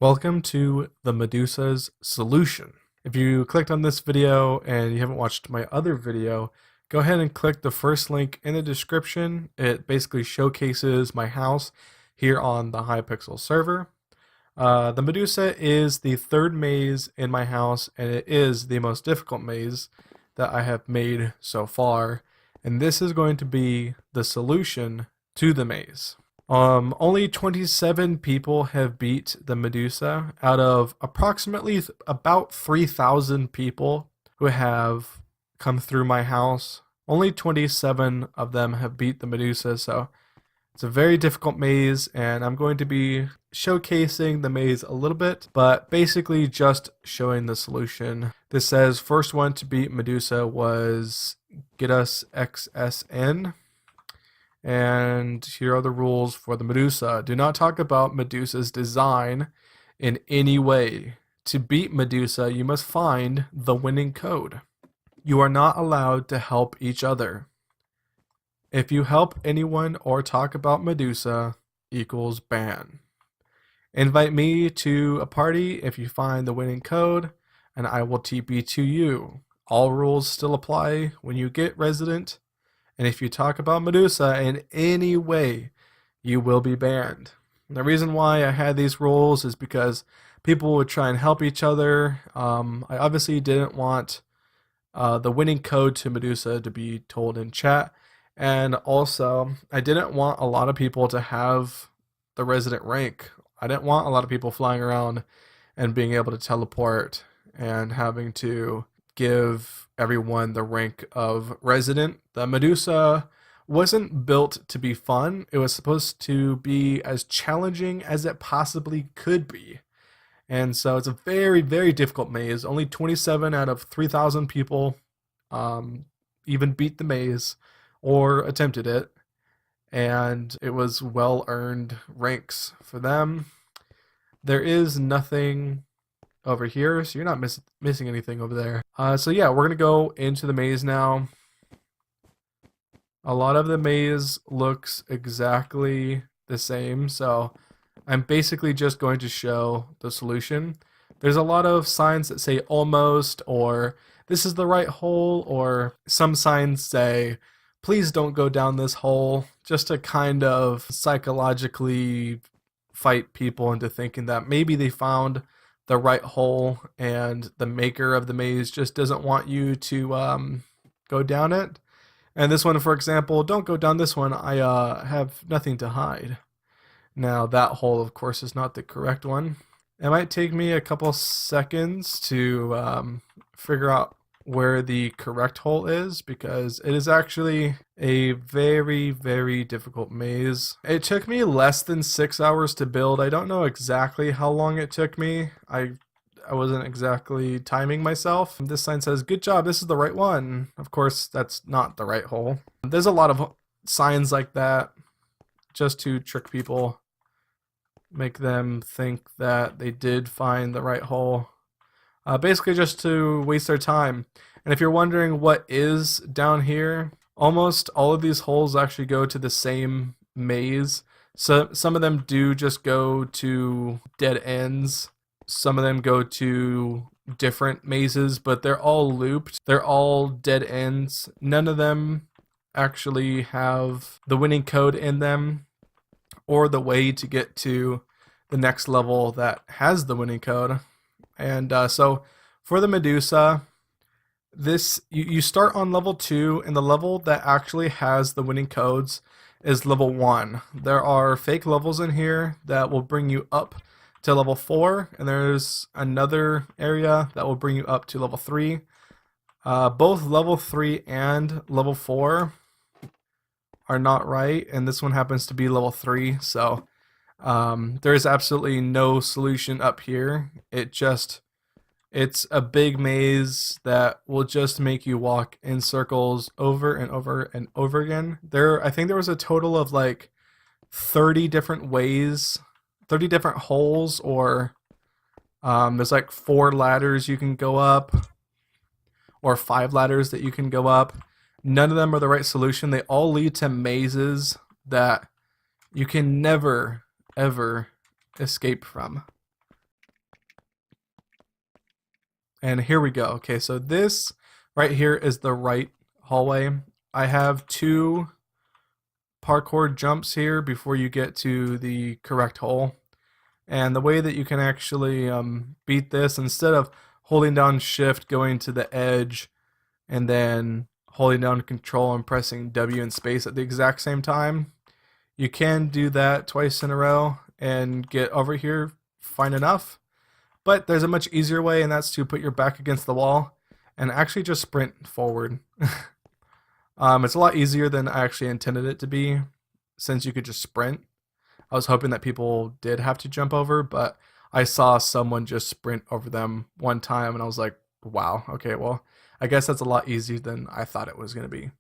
Welcome to the Medusa's solution. If you clicked on this video and you haven't watched my other video, go ahead and click the first link in the description. It basically showcases my house here on the Hypixel server. The Medusa is the third maze in my house, and it is the most difficult maze that I have made so far. And this is going to be the solution to the maze. Only 27 people have beat the Medusa out of approximately about 3,000 people who have come through my house. Only 27 of them have beat the Medusa, so it's a very difficult maze, and I'm going to be showcasing the maze a little bit, but basically just showing the solution. This says first one to beat Medusa was get us XSN. And here are the rules for the Medusa. Do not talk about Medusa's design in any way. To beat Medusa, you must find the winning code. You are not allowed to help each other. If you help anyone or talk about Medusa, equals ban. Invite me to a party if you find the winning code, and I will TP to you. All rules still apply when you get resident. And if you talk about Medusa in any way, you will be banned. And the reason why I had these rules is because people would try and help each other. I obviously didn't want the winning code to Medusa to be told in chat. And also, I didn't want a lot of people to have the resident rank. I didn't want a lot of people flying around and being able to teleport and having to give everyone the rank of resident. The Medusa wasn't built to be fun. It was supposed to be as challenging as it possibly could be. And so it's a very, very difficult maze. Only 27 out of 3,000 people even beat the maze or attempted it. And it was well-earned ranks for them. There is nothing over here, so you're not missing anything over there. So yeah, we're gonna go into the maze now. A lot of the maze looks exactly the same, so I'm basically just going to show the solution. There's a lot of signs that say almost, or this is the right hole, or some signs say please don't go down this hole, just to kind of psychologically fight people into thinking that maybe they found the right hole and the maker of the maze just doesn't want you to go down it. And this one, for example, don't go down this one, I have nothing to hide. Now that hole, of course, is not the correct one. It might take me a couple seconds to figure out where the correct hole is, because it is actually a very, very difficult maze. It took me less than 6 hours to build. I don't know exactly how long it took me. I wasn't exactly timing myself. This sign says, good job, this is the right one. Of course, that's not the right hole. There's a lot of signs like that just to trick people, make them think that they did find the right hole. Basically just to waste their time. And if you're wondering what is down here, almost all of these holes actually go to the same maze. So some of them do just go to dead ends. Some of them go to different mazes, but they're all looped. They're all dead ends. None of them actually have the winning code in them or the way to get to the next level that has the winning code. And so for the Medusa, you start on level 2, and the level that actually has the winning codes is level 1. There are fake levels in here that will bring you up to level 4, and there's another area that will bring you up to level 3. Both level 3 and level 4 are not right, and this one happens to be level 3, so there is absolutely no solution up here. It's a big maze that will just make you walk in circles over and over and over again. I think there was a total of like 30 different ways, 30 different holes, or there's like 4 ladders you can go up, or 5 ladders that you can go up. None of them are the right solution. They all lead to mazes that you can never, ever escape from. And here we go. Okay, so this right here is the right hallway. I have 2 parkour jumps here before you get to the correct hole. And the way that you can actually beat this, instead of holding down shift, going to the edge, and then holding down control and pressing W and space at the exact same time, you can do that twice in a row and get over here fine enough. But there's a much easier way, and that's to put your back against the wall and actually just sprint forward. It's a lot easier than I actually intended it to be, since you could just sprint. I was hoping that people did have to jump over, but I saw someone just sprint over them one time, and I was like, wow, okay, well, I guess that's a lot easier than I thought it was going to be.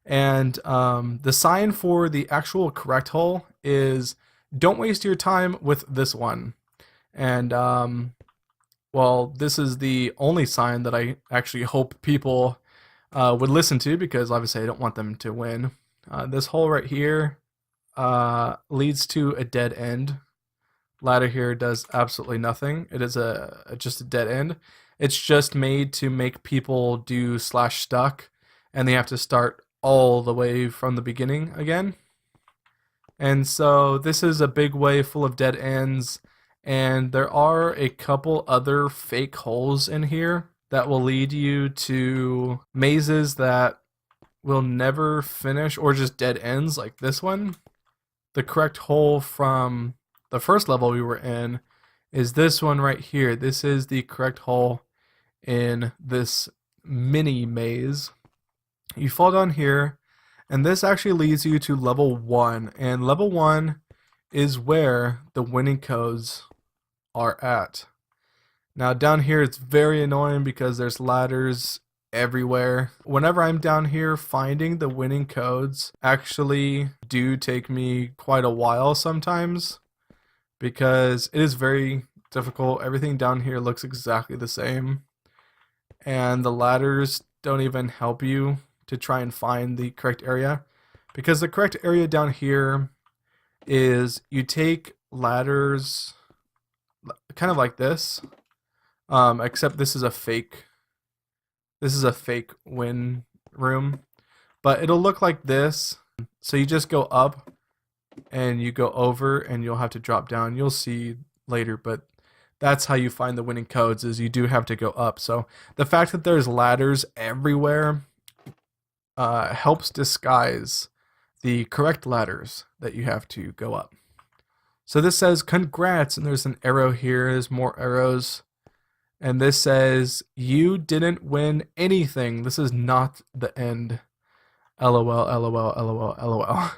And the sign for the actual correct hole is don't waste your time with this one. And well, this is the only sign that I actually hope people would listen to, because obviously I don't want them to win. This hole right here leads to a dead end. Ladder here does absolutely nothing. It is just a dead end. It's just made to make people do /stuck, and they have to start all the way from the beginning again. And so this is a big way full of dead ends, and there are a couple other fake holes in here that will lead you to mazes that will never finish, or just dead ends like this one. The correct hole from the first level we were in is this one right here. This is the correct hole in this mini maze. You fall down here, and this actually leads you to level 1, and level 1 is where the winning codes are at. Now down here it's very annoying because there's ladders everywhere. Whenever I'm down here, finding the winning codes actually do take me quite a while sometimes, because it is very difficult. Everything down here looks exactly the same, and the ladders don't even help you to try and find the correct area, because the correct area down here is you take ladders kind of like this, except this is a fake win room, but it'll look like this. So you just go up and you go over, and you'll have to drop down. You'll see later, but that's how you find the winning codes, is you do have to go up. So the fact that there's ladders everywhere helps disguise the correct ladders that you have to go up. So this says congrats, and there's an arrow here. There's more arrows. And this says you didn't win anything. This is not the end. LOL, LOL, LOL, LOL.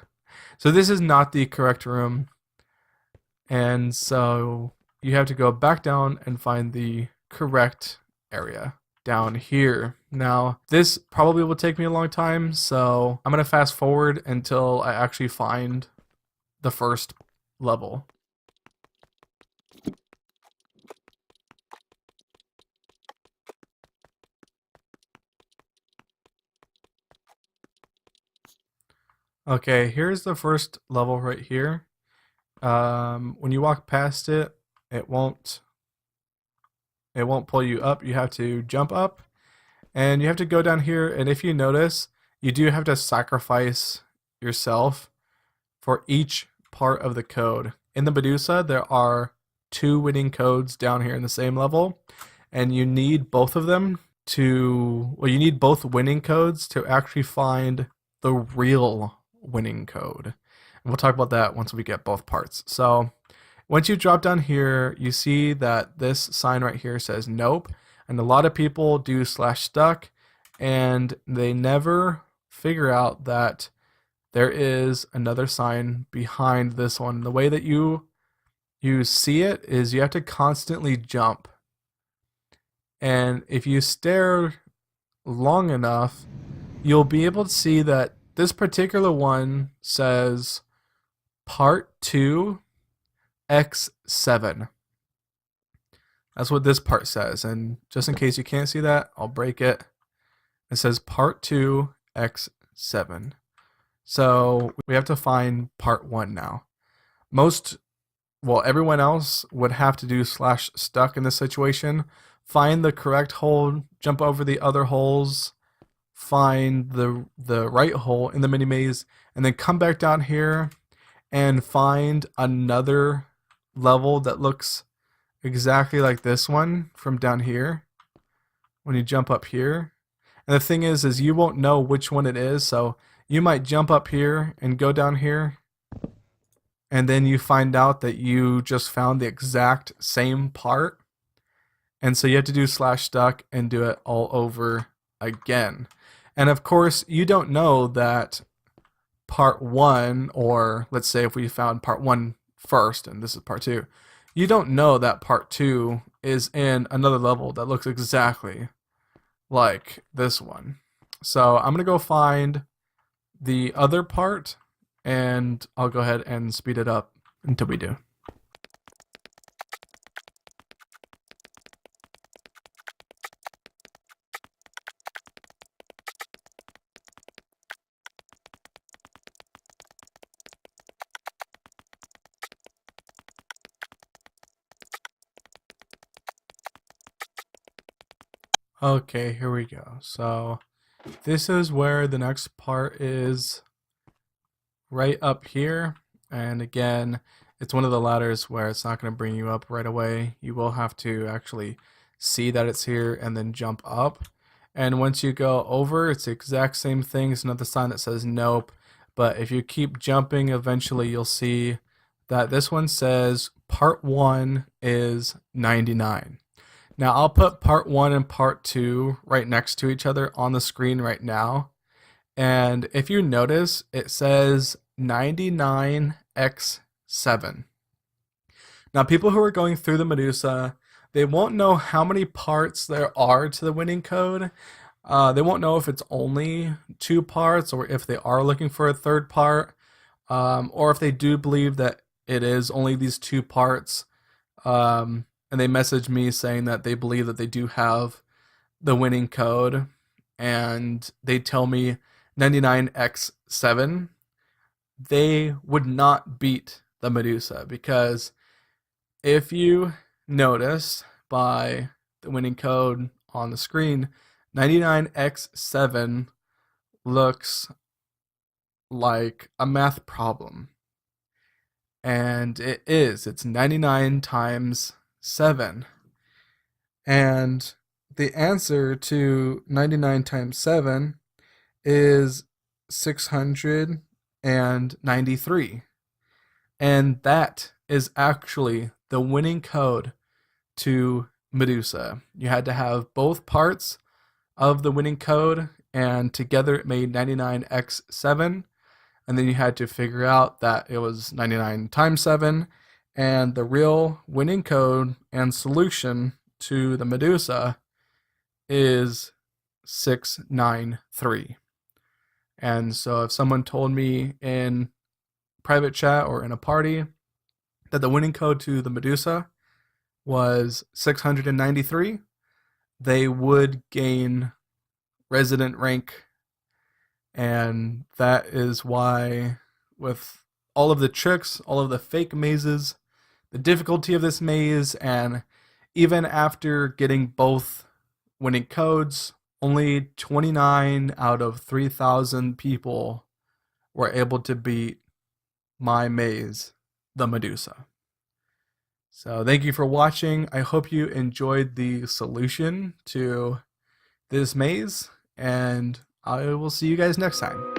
So this is not the correct room. And so you have to go back down and find the correct area down here. Now, this probably will take me a long time, so I'm going to fast forward until I actually find the first level. Okay, here's the first level right here. When you walk past it, it won't pull you up. You have to jump up, and you have to go down here. And if you notice, you do have to sacrifice yourself for each part of the code. In the Medusa, there are 2 winning codes down here in the same level, and you need both of them you need both winning codes to actually find the real winning code. And we'll talk about that once we get both parts. So once you drop down here, you see that this sign right here says nope, and a lot of people do /stuck, and they never figure out that there is another sign behind this one. The way that you see it is you have to constantly jump, and if you stare long enough, you'll be able to see that this particular one says part 2 X7. That's what this part says, and just in case you can't see that, I'll break it. It says part 2 X7. So we have to find part 1 now. Everyone else would have to do /stuck in this situation, find the correct hole, jump over the other holes, find the right hole in the mini maze, and then come back down here and find another level that looks exactly like this one from down here when you jump up here. And the thing is you won't know which one it is, so you might jump up here and go down here, and then you find out that you just found the exact same part, and so you have to do /stuck and do it all over again. And of course you don't know that part 1, or let's say if we found part 1 first and this is part 2, you don't know that part 2 is in another level that looks exactly like this one. So I'm gonna go find the other part, and I'll go ahead and speed it up until we do. Okay, here we go. So this is where the next part is, right up here. And again, it's one of the ladders where it's not going to bring you up right away. You will have to actually see that it's here and then jump up. And once you go over, it's the exact same thing. It's another sign that says nope. But if you keep jumping, eventually you'll see that this one says part 1 is 99. Now I'll put part 1 and part 2 right next to each other on the screen right now. And if you notice, it says 99x7. Now people who are going through the Medusa, they won't know how many parts there are to the winning code. They won't know if it's only 2 parts or if they are looking for a third part, or if they do believe that it is only these 2 parts. And they message me saying that they believe that they do have the winning code, and they tell me 99x7, they would not beat the Medusa, because if you notice by the winning code on the screen, 99x7 looks like a math problem. And it is. It's 99 times 7. And the answer to 99 times 7 is 693. And that is actually the winning code to Medusa. You had to have both parts of the winning code, and together it made 99x7. And then you had to figure out that it was 99 times 7, and the real winning code and solution to the Medusa is 693. And so if someone told me in private chat or in a party that the winning code to the Medusa was 693, they would gain resident rank. And that is why, with all of the tricks, all of the fake mazes, the difficulty of this maze, and even after getting both winning codes, only 29 out of 3,000 people were able to beat my maze, the Medusa. So thank you for watching. I hope you enjoyed the solution to this maze, and I will see you guys next time.